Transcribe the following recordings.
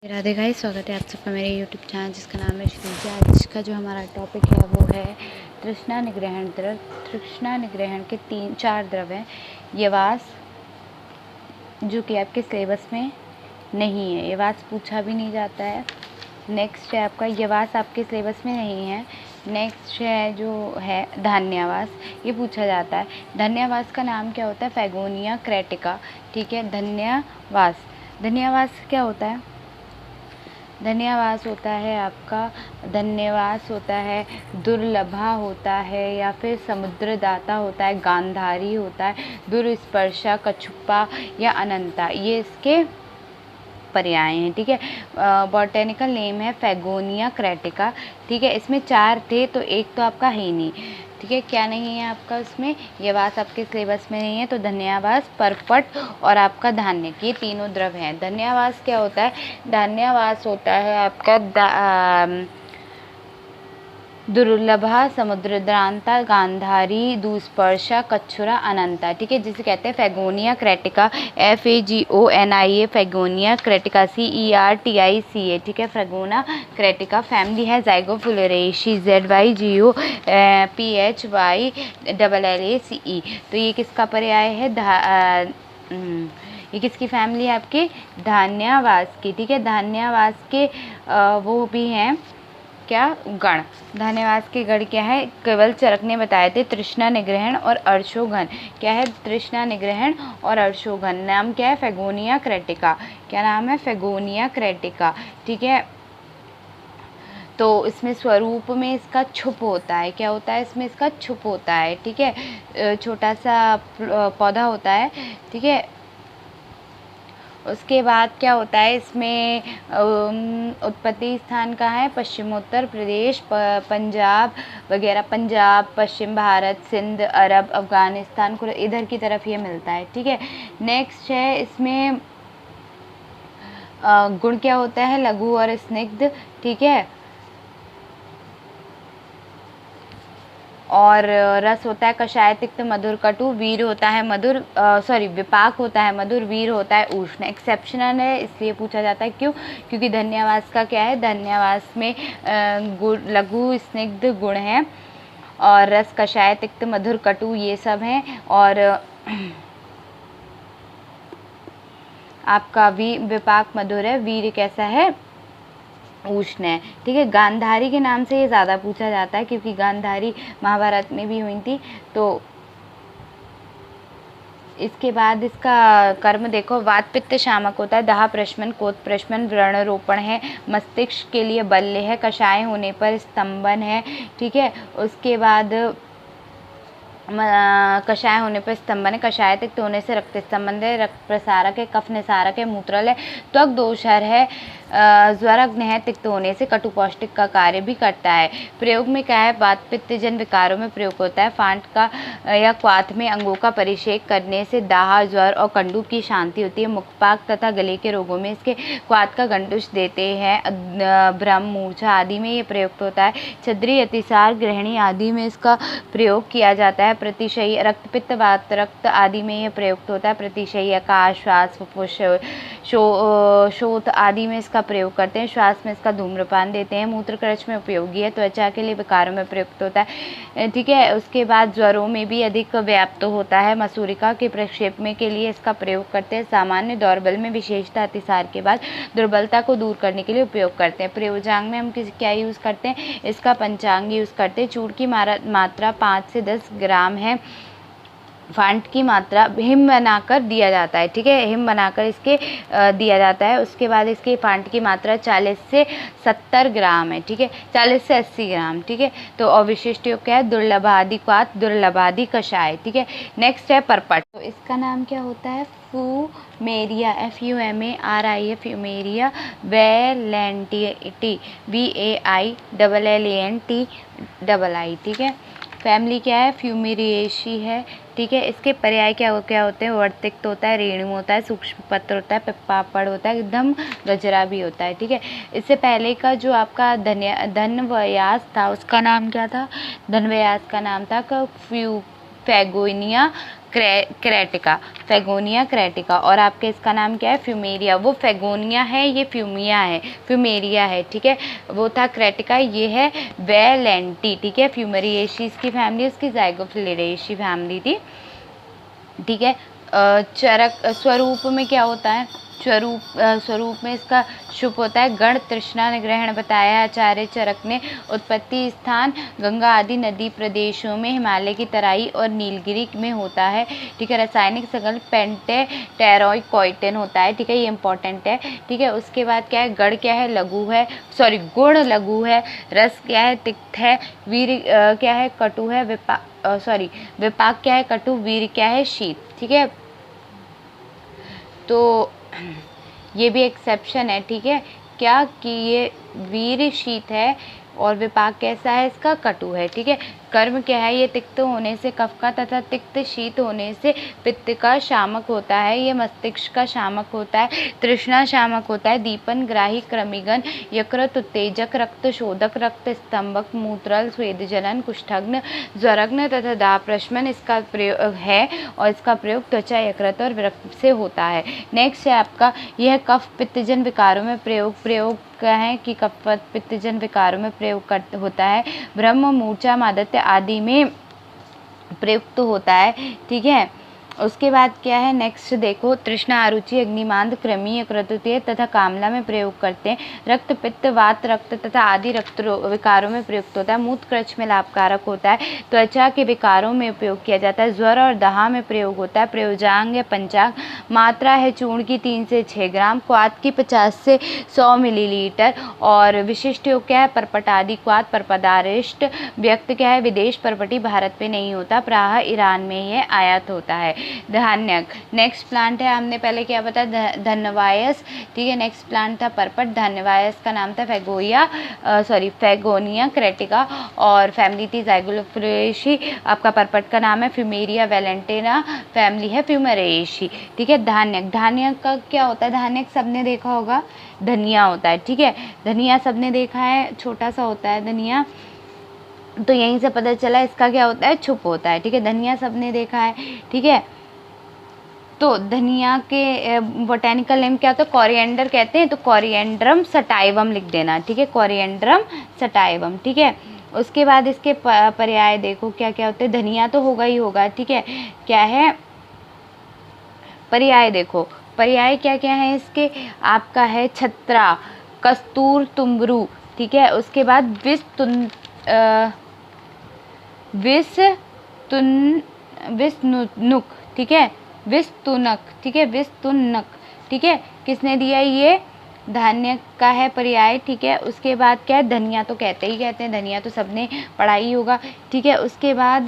Radhe guys, स्वागत है आप सबका मेरे यूट्यूब चैनल जिसका नाम है श्रीजा। आज का जो हमारा टॉपिक है वो है तृष्णा निग्रहण द्रव। तृष्णा निग्रहण के 3-4 द्रव हैं। यवास, जो कि आपके सिलेबस में नहीं है, यवास पूछा भी नहीं जाता है। नेक्स्ट है आपका यवास, आपके सिलेबस में नहीं है। नेक्स्ट है जो है धान्यावास, ये पूछा जाता है। धान्यावास का नाम क्या होता है? फैगोनिया क्रेटिका। ठीक है, धन्यावास। धन्यावास क्या होता है? धन्यावास होता है आपका, धन्यवास होता है, दुर्लभा होता है, या फिर समुद्रदाता होता है, गांधारी होता है, दुर्स्पर्शा, कछुप्पा या अनंता, ये इसके पर्याय हैं। ठीक है, बॉटनिकल नेम है फैगोनिया क्रेटिका। ठीक है, इसमें 4 थे तो एक तो आपका है ही नहीं। ठीक है, क्या नहीं है आपका उसमें? यवास आपके सिलेबस में नहीं है, तो धन्यावास, परपट और आपका धान्य, ये तीनों द्रव हैं। धन्यावास क्या होता है? धन्यावास होता है आपका दुर्लभा, समुद्रद्रांता, गांधारी, दुस्पर्शा, कच्छुरा, अनंता। ठीक है, जिसे कहते हैं फैगोनिया क्रेटिका। FAGONIA, फैगोनिया क्रेटिका, CERTICA। ठीक है, फैगोना क्रेटिका। फैमिली है ज़ाइगोफुलोरेसी, ZYGO PHYLLACE। तो ये किसका पर्याय है? ये किसकी फैमिली है आपके? धान्यावास की। ठीक है, धान्यावास के वो भी हैं क्या? गण। धन्यवाद के गण क्या है? केवल चरक ने बताए थे, तृष्णा निग्रहण और अर्शोघन। क्या है? तृष्णा निग्रहण और अर्शोघन। नाम क्या है? फैगोनिया क्रेटिका। क्या नाम है? फैगोनिया क्रेटिका। ठीक है, तो इसमें स्वरूप में इसका छुप होता है। क्या होता है इसमें? इसका छुप होता है। ठीक है, छोटा सा पौधा होता है। ठीक है, उसके बाद क्या होता है इसमें? उत्पत्ति स्थान कहाँ है? पश्चिमोत्तर प्रदेश, पंजाब वगैरह, पंजाब, पश्चिम भारत, सिंध, अरब, अफ़गानिस्तान को इधर की तरफ ये मिलता है। ठीक है, नेक्स्ट है इसमें गुण क्या होता है? लघु और स्निग्ध। ठीक है, और रस होता है कषाय, तिक्त, मधुर, कटु। वीर होता है मधुर, विपाक होता है मधुर, वीर होता है उष्ण। एक्सेप्शनल है इसलिए पूछा जाता है। क्यों? क्योंकि धन्यावास का क्या है? धन्यावास में गुण, लघु स्निग्ध गुण है, और रस कषाय, तिक्त, मधुर, कटु ये सब हैं। और आपका विपाक मधुर है, वीर कैसा है? उष्ण है। ठीक है, गांधारी के नाम से ये ज़्यादा पूछा जाता है क्योंकि गांधारी महाभारत में भी हुई थी। तो इसके बाद इसका कर्म देखो, वात पित्त शामक होता है, दाह प्रशमन, कोत प्रशमन, व्रणरोपण है, मस्तिष्क के लिए बल्य है, कषाय होने पर स्तंभन है। ठीक है, उसके बाद कषाय होने पर स्तंभन है, कषाय तिक्त होने से रक्त स्तंभन है, रक्त प्रसारक है, कफ निसारक है, मूत्रालय, त्वक दोषहर है, ज्वरग्न है, तिक्त होने से कटु पौष्टिक का कार्य भी करता है। प्रयोग में क्या है? वात पित्त जन विकारों में प्रयोग होता है। फांट का या क्वाथ में अंगों का परिषेक करने से दाह, ज्वर और कंडूक की शांति होती है। मुखपाक तथा गले के रोगों में इसके क्वाथ का गंडुष देते हैं। भ्रम, मूर्छा आदि में ये प्रयुक्त होता है। छद्री, अतिसार, ग्रहणी आदि में इसका प्रयोग किया जाता है। प्रतिशयी, रक्त, पित्त, वात, रक्त आदि में यह प्रयुक्त होता है। प्रतिशयी, आकाश, श्वास, शोथ आदि में इसका प्रयोग करते हैं। श्वास में इसका धूम्रपान देते हैं। मूत्रकर्ष में उपयोगी है। त्वचा के लिए विकारों में प्रयुक्त होता है। ठीक है, उसके बाद ज्वरों में भी अधिक व्याप्त होता है। मसूरिका के प्रक्षेप में के लिए इसका प्रयोग करते हैं। सामान्य दौर्बल में, विशेषतः अतिसार के बाद दुर्बलता को दूर करने के लिए उपयोग करते हैं। प्रयोजांग में हम क्या यूज़ करते हैं? इसका पंचांग यूज़ करते हैं। चूर्ण की मात्रा 5 से 10 ग्राम है। फांट की मात्रा हिम बनाकर दिया जाता है। ठीक है, हिम बनाकर इसके दिया जाता है। उसके बाद इसकी फांट की मात्रा 40 से 70 ग्राम है। ठीक है, 40 से 80 ग्राम। ठीक है, तो अविशिष्ट योग क्या है? दुर्लभादि क्वाथ, दुर्लभादि कषाय। ठीक है, नेक्स्ट है परपट। तो इसका नाम क्या होता है? फ्यूमेरिया, FUMARIA, फ्यूमेरिया वैलेंटिटी, VAILLANTII। ठीक है, फैमिली क्या है? फ्यूमेरिएशी है। ठीक है, इसके पर्याय क्या होते हैं? वर्तिक्त होता है, रेणु होता है, सूक्ष्म पत्र होता है, पापड़ होता है, एकदम गजरा भी होता है। ठीक है, इससे पहले का जो आपका धनव्यास था उसका नाम क्या था? धनव्यास का नाम था फैगोनिया क्रेटिका, फेगोनिया क्रेटिका। और आपके इसका नाम क्या है? फ्यूमेरिया। वो फेगोनिया है, ये फ्यूमेरिया है, ठीक है। वो था क्रेटिका, ये है वेलेंटी, ठीक है। फ्यूमेरिएशी इसकी फैमिली, उसकी ज़ाइगोफिलिडेशी फैमिली थी, ठीक है। चरक स्वरूप में क्या होता है? स्वरूप में इसका शुभ होता है गण तृष्णा निग्रहण बताया आचार्य चरक ने। उत्पत्ति स्थान गंगा आदि नदी प्रदेशों में, हिमालय की तराई और नीलगिरी में होता है, ठीक है। रासायनिक संकल्प पेंटेटेरोइकोइटिन होता है, ठीक है, ये इंपॉर्टेंट है, ठीक है। उसके बाद क्या है? गण क्या है? लघु है, सॉरी गुण लघु है। रस क्या है? तिक्त है। वीर क्या है? कटु है। विपाक क्या है? कटु। वीर क्या है? शीत, ठीक है। तो ये भी एक्सेप्शन है, ठीक है, क्या कि ये वीर शीत है और विपाक कैसा है? इसका कटु है, ठीक है। कर्म क्या है? ये तिक्त होने से कफ का तथा तिक्त शीत होने से पित्त का शामक होता है, ये मस्तिष्क का शामक होता है। तृष्णा शामक होता है। दीपन ग्राही क्रमिगन यकृत उत्तेजक रक्त शोधक रक्त स्तंभक मूत्रल स्वेदजलन कुष्ठग्न ज्वरग्न तथा दाप्रशमन इसका प्रयोग है और इसका प्रयोग त्वचा यकृत और रक्त से होता है। नेक्स्ट है आपका यह कफ पित्तजन विकारों में प्रयोग क्या है कि कफ पित्तजन विकारों में प्रयोग होता है। ब्रह्म मूर्छा मादत्य आदि में प्रयुक्त होता है, ठीक है। उसके बाद क्या है? नेक्स्ट देखो, तृष्णा अरुचि अग्निमांद क्रमीय क्रतुतीय तथा कामला में प्रयोग करते हैं। रक्त पित्त वात रक्त तथा आदि रक्त विकारों में प्रयुक्त होता है। मूत्र क्रच में लाभकारक होता है। त्वचा के विकारों में उपयोग किया जाता है। ज्वर और दहा में प्रयोग होता है। प्रयोजांग या पंचांग। मात्रा है चूर्ण की 3 से 6 ग्राम, क्वाथ की 50 से 100 मिलीलीटर। और विशिष्ट योग क्या है? परपट आदि क्वाथ परपदारिष्ट। व्यक्त क्या है? विदेश परपटी भारत में नहीं होता, प्रायः ईरान में यह आयात होता है। धान्यक नेक्स्ट प्लांट है, हमने पहले क्या बताया? धन्यवायस, ठीक है। नेक्स्ट प्लांट था परपट। धन्यवायस का नाम था फेगोनिया क्रेटिका और फैमिली थी ज़ाइगोफिलिडेशी। आपका परपट का नाम है फ्यूमेरिया वेलेंटिना, फैमिली है फ्यूमेरिएशी, ठीक है। धान्यक का क्या होता है? धान्यक सबने देखा होगा, धनिया होता है, ठीक है। धनिया सबने देखा है, छोटा सा होता है धनिया, तो यहीं से पता चला इसका क्या होता है? छुप होता है, ठीक है। धनिया सबने देखा है, ठीक है। तो धनिया के बोटेनिकल नेम क्या होता है? कोरिएंडर कहते हैं, तो कोरिएंड्रम सटाइवम लिख देना, ठीक है। कोरिएंड्रम सटाइवम, ठीक है। उसके बाद इसके पर्याय देखो क्या क्या होते हैं। धनिया तो होगा ही होगा, ठीक है। क्या है पर्याय? देखो पर्याय क्या क्या है इसके? आपका है छत्रा, कस्तूर तुंबरू, ठीक है। उसके बाद विस्तुनुक, ठीक है। विस्तुनक, ठीक है। विस्तुनक, ठीक है। किसने दिया? ये धान्य का है पर्याय, ठीक है। उसके बाद क्या है? धनिया तो कहते हैं, धनिया तो सबने पढ़ा ही होगा, ठीक है। उसके बाद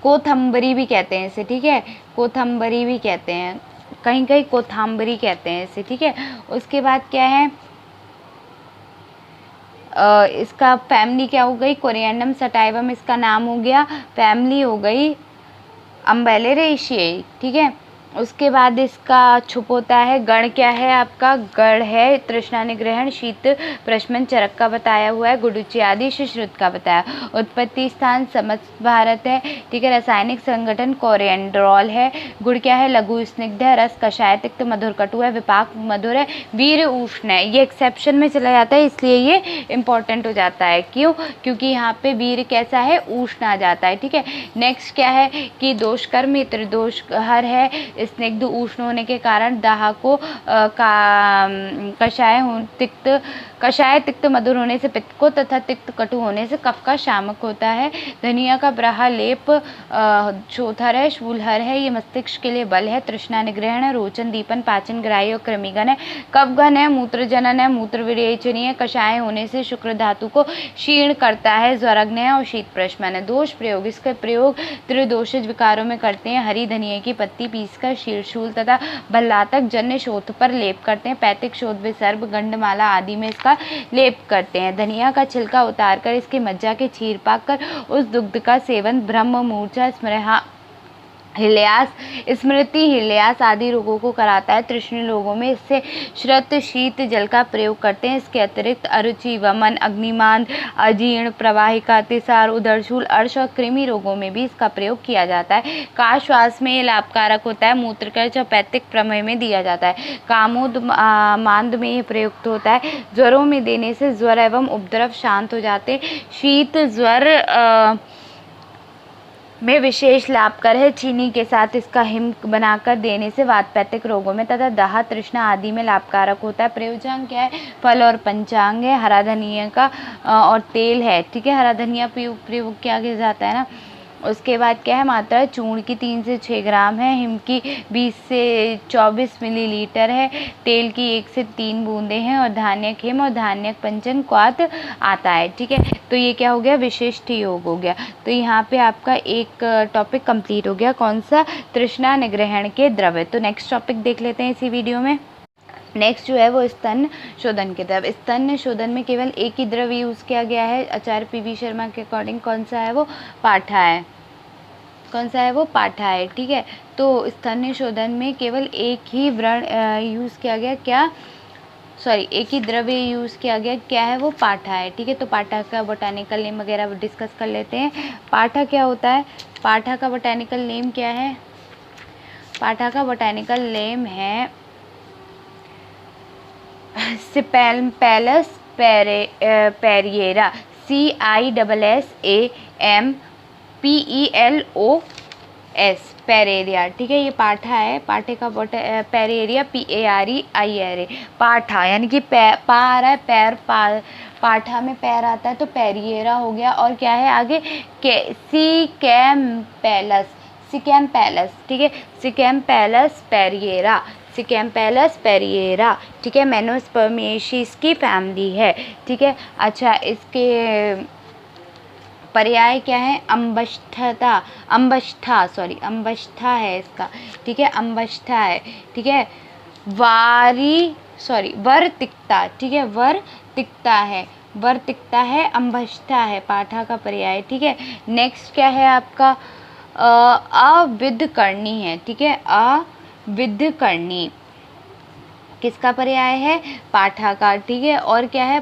कोथंबरी भी कहते हैं इसे, ठीक है। कोथंबरी भी कहते हैं, कहीं कहीं कोथाम्बरी कहते हैं इसे, ठीक है। उसके बाद क्या है? इसका फैमिली क्या हो गई? कोरिएंडम सटाइवम इसका नाम हो गया, फैमिली हो गई अम्बेलेरेशियाई, ठीक है। उसके बाद इसका छुप होता है। गण क्या है आपका? गण है तृष्णा निग्रहण, शीत प्रशमन चरक का बताया हुआ है, गुडुचि आदि शुश्रुत का बताया। उत्पत्ति स्थान समस्त भारत है, ठीक है। रासायनिक संगठन कोरिएंड्रॉल है। गुड़ क्या है? लघु स्निग्ध है। रस कषाय तिक्त मधुर कटु है। विपाक मधुर है। वीर उष्ण है। ये एक्सेप्शन में चला जाता है, इसलिए ये इंपॉर्टेंट हो जाता है। क्यों? क्योंकि यहाँ पे वीर कैसा है? उष्ण आ जाता है, ठीक है। नेक्स्ट क्या है कि दोषकर मित्र दोषहर है। स्निग्ध उष्ण होने के कारण दाह को कषाय तिक्त मधुर होने से पित्त को तथा तिक्त कटु होने से कफ का शामक होता है। धनिया का ब्रहा लेप चौथर है, शूलहर है, ये मस्तिष्क के लिए बल है। तृष्णा निग्रहण है। रोचन दीपन पाचन ग्राही और कृमिगन है। कफघन है। मूत्र जनन है। मूत्र विरेचनीय है। कषाय होने से शुक्र धातु को क्षीण करता है। ज्वरग्न है और शीत प्रशमन है। दोष प्रयोग, इसका प्रयोग त्रिदोषज विकारों में करते हैं। हरी धनिया की पत्ती पीसकर शीर्षूल तथा भल्लातक जन्य शोथ पर लेप करते हैं। पैतिक शोथ विसर्भ गंडमाला आदि में इसका लेप करते हैं। धनिया का छिलका उतारकर इसके मज्जा के चीर पाक कर उस दुग्ध का सेवन ब्रह्म मूर्छा हिल्यास, स्मृति हिल्यास आदि रोगों को कराता है। तृष्ण लोगों में इससे श्रुत शीत जल का प्रयोग करते हैं। इसके अतिरिक्त अरुचि, वमन, अग्निमांद, अजीर्ण, प्रवाहिका, अतिसार, उदरशूल, अर्श और कृमि रोगों में भी इसका प्रयोग किया जाता है। काश्वास में ये लाभकारक होता है। मूत्रकर्ज और पैतिक प्रमेह में दिया जाता है। कामोद मांद में ये प्रयुक्त होता है। ज्वरों में देने से ज्वर एवं उपद्रव शांत हो जाते। शीत ज्वर में विशेष लाभकर है। चीनी के साथ इसका हिम बनाकर देने से वातपैतिक रोगों में तथा दाह, तृष्णा आदि में लाभकारक होता है। प्रयोजन क्या है? फल और पंचांग है। हरा धनिया का और तेल है, ठीक है। हरा धनिया प्रयोग किया जाता है ना। उसके बाद क्या है? मात्रा चूर्ण की 3 से 6 ग्राम है। हिम की 20 से 24 मिलीलीटर है। तेल की 1 से 3 बूंदे हैं और धान्यक हिम और धान्यक पंचन क्वाथ आता है, ठीक है। तो ये क्या हो गया? विशिष्ट योग हो गया। तो यहाँ पे आपका एक टॉपिक कंप्लीट हो गया। कौन सा? तृष्णा निग्रहण के द्रव्य। तो नेक्स्ट टॉपिक देख लेते हैं इसी वीडियो में। नेक्स्ट जो है वो स्तन शोधन के द्रव्य। स्तन शोधन में केवल एक ही द्रव्य यूज़ किया गया है। आचार्य पी.वी. शर्मा के अकॉर्डिंग कौन सा है? वो पाठा है। कौन सा है? वो पाठा है, ठीक है। तो स्तन शोधन में केवल एक ही व्रण यूज़ किया गया। क्या? सॉरी, एक ही द्रव्य यूज़ किया गया। क्या है? वो पाठा है, ठीक है। तो पाठा का बोटानिकल नेम वगैरह डिस्कस कर लेते हैं। पाठा क्या होता है? पाठा का बोटानिकल नेम क्या है? पाठा का बोटानिकल नेम है सिपेल्स पेरिएरा, CISSAMPELOS, पेरेरिया, ठीक है। ये पाठा है। पाठे का पेरेरिया, PAREIRA, पाठा यानी कि पा आ रहा है, पैर, पाठा में पैर आता है तो पेरिएरा हो गया। और क्या है आगे? सिकैम्पेलस, ठीक है। सिकैम्पेलस पेरिएरा, सिकैम्पेलस पेरिएरा, ठीक है। मैनोस्पर्मिएसीज की फैमिली है, ठीक है। अच्छा, इसके पर्याय क्या है? अम्बष्ठा है इसका, ठीक है। अम्बष्ठा है, ठीक है। वर्तिकता, ठीक है। वर्तिकता है, अम्बष्ठा है, पाठा का पर्याय, ठीक है। नेक्स्ट क्या है आपका? अविद्यकर्णी है, ठीक है। अविद्यकर्णी किसका पर्याय है? पाठा का, ठीक है। और क्या है?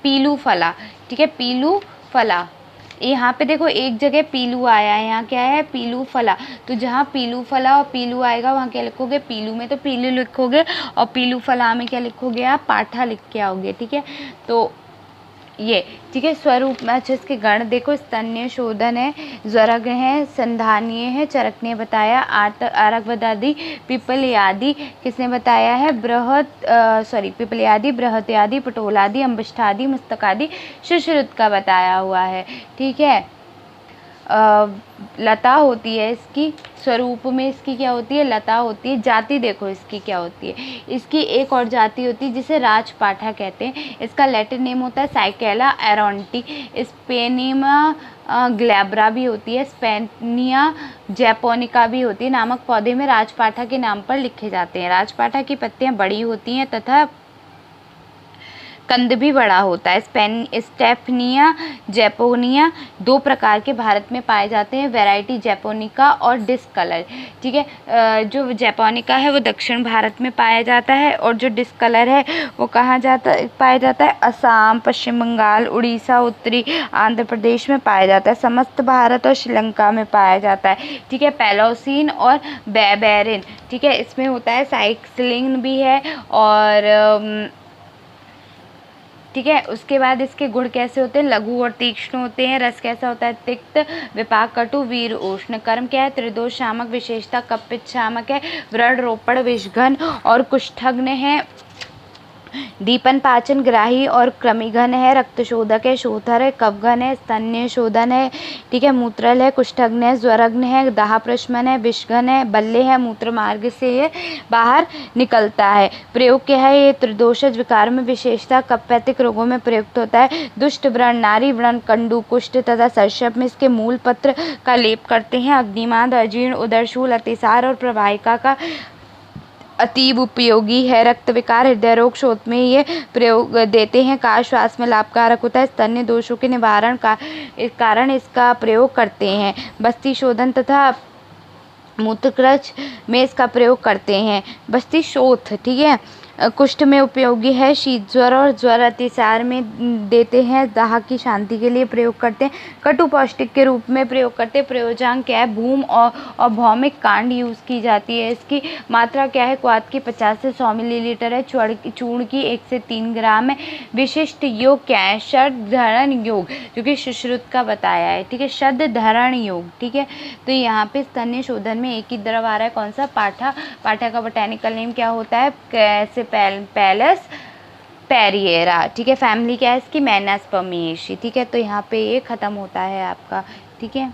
पीलू फला, ठीक है। पीलू फला, यहाँ पे देखो एक जगह पीलू आया है, यहाँ क्या है? पीलू फला। तो जहाँ पीलू फला और पीलू आएगा वहाँ क्या लिखोगे? पीलू में तो पीलू लिखोगे और पीलू फला में क्या लिखोगे? आप पाठा लिख के आओगे, ठीक है। तो ये, ठीक है। स्वरूप में अच्छे इसके गण देखो। स्तन्य शोधन है, ज्वरग है, संधानीय है, चरकने बताया, आरकवदादि, पिपलयादि किसने बताया है? पिपलयादि, बृहत्यादि, पटोलादि, अम्बष्ठादि, मुस्तकादि, सुश्रुत का बताया हुआ है, ठीक है। लता होती है इसकी, स्वरूप में इसकी क्या होती है? लता होती है। जाति देखो इसकी क्या होती है? इसकी एक और जाति होती है जिसे राजपाठा कहते हैं। इसका लैटिन नेम होता है साइकेला एरोंटी। स्पेनिमा ग्लैब्रा भी होती है, स्पेनिया जैपोनिका भी होती है। नामक पौधे में राजपाठा के नाम पर लिखे जाते हैं। राजपाठा की पत्तियां बड़ी होती हैं तथा कंद भी बड़ा होता है। स्टेफनिया जैपोनिया 2 प्रकार के भारत में पाए जाते हैं, वैरायटी जैपोनिका और डिस्कलर, ठीक है। जो जैपोनिका है वो दक्षिण भारत में पाया जाता है और जो डिस्कलर है वो कहाँ पाया जाता है? असम, पश्चिम बंगाल, उड़ीसा, उत्तरी आंध्र प्रदेश में पाया जाता है। समस्त भारत और श्रीलंका में पाया जाता है, ठीक है। पैलोसिन और बैबेरिन, ठीक है। इसमें होता है साइक्लिन भी है और ठीक है। उसके बाद इसके गुण कैसे होते हैं? लघु और तीक्ष्ण होते हैं। रस कैसा होता है? तिक्त, विपाक, कटु, वीर, उष्ण। कर्म क्या है? त्रिदोष शामक। विशेषता कपित शामक है। व्रण, रोपण, विषघन और कुष्ठघ्न है। दीपन, पाचन, ग्राही और क्रमिघन है। रक्तशोधक है, शोथर है, कफघन है, स्तन्य शोधन है, ठीक है। मूत्रल है, कुष्ठघ्न है, ज्वरघ्न है, दाह प्रशमन है, विषघन है, बल्ले है, मूत्र मार्ग से ये बाहर निकलता है। प्रयोग क्या है? ये त्रिदोषज विकार में विशेषता कफपैतिक रोगों में प्रयुक्त होता है। दुष्ट व्रण, नारी व्रण, कंडू, कुष्ठ तथा सर्षप में इसके मूल पत्र का लेप करते हैं। अग्निमांद, अजीर्ण, उदरशूल, अतिसार और प्रवाहिका का अतीब उपयोगी है। रक्त विकार, हृदय रोग, शोथ में ये प्रयोग देते हैं। काश श्वास में लाभकारक होता है। स्तन्य दोषों के निवारण का इस कारण इसका प्रयोग करते हैं। बस्ती शोधन तथा मूत्रकृच में इसका प्रयोग करते हैं। बस्ती शोथ, ठीक है, कुष्ठ में उपयोगी है, शीत ज्वर और ज्वर अतिसार में देते हैं, दाह की शांति के लिए प्रयोग करते हैं, कटु पौष्टिक के रूप में प्रयोग करते हैं। प्रयोजन क्या है, भूम और भौमिक कांड यूज़ की जाती है। इसकी मात्रा क्या है, क्वाथ की 50 से 100 मिलीलीटर है, चूर्ण की 1 से 3 ग्राम है। विशिष्ट योग क्या है, शब्द धरण योग, जो कि सुश्रुत का बताया है, ठीक है, शब्द धरण योग, ठीक है। तो यहाँ पे स्तन्य शोधन में एक ही द्रव आ रहा है, कौन सा, पाठा। पाठा का बोटेनिकल नेम क्या होता है, कैसे पैलस पेरिएरा, ठीक है। फैमिली क्या है इसकी, मैनास्पर्मिएसी, ठीक है। तो यहाँ पे ये ख़त्म होता है आपका, ठीक है।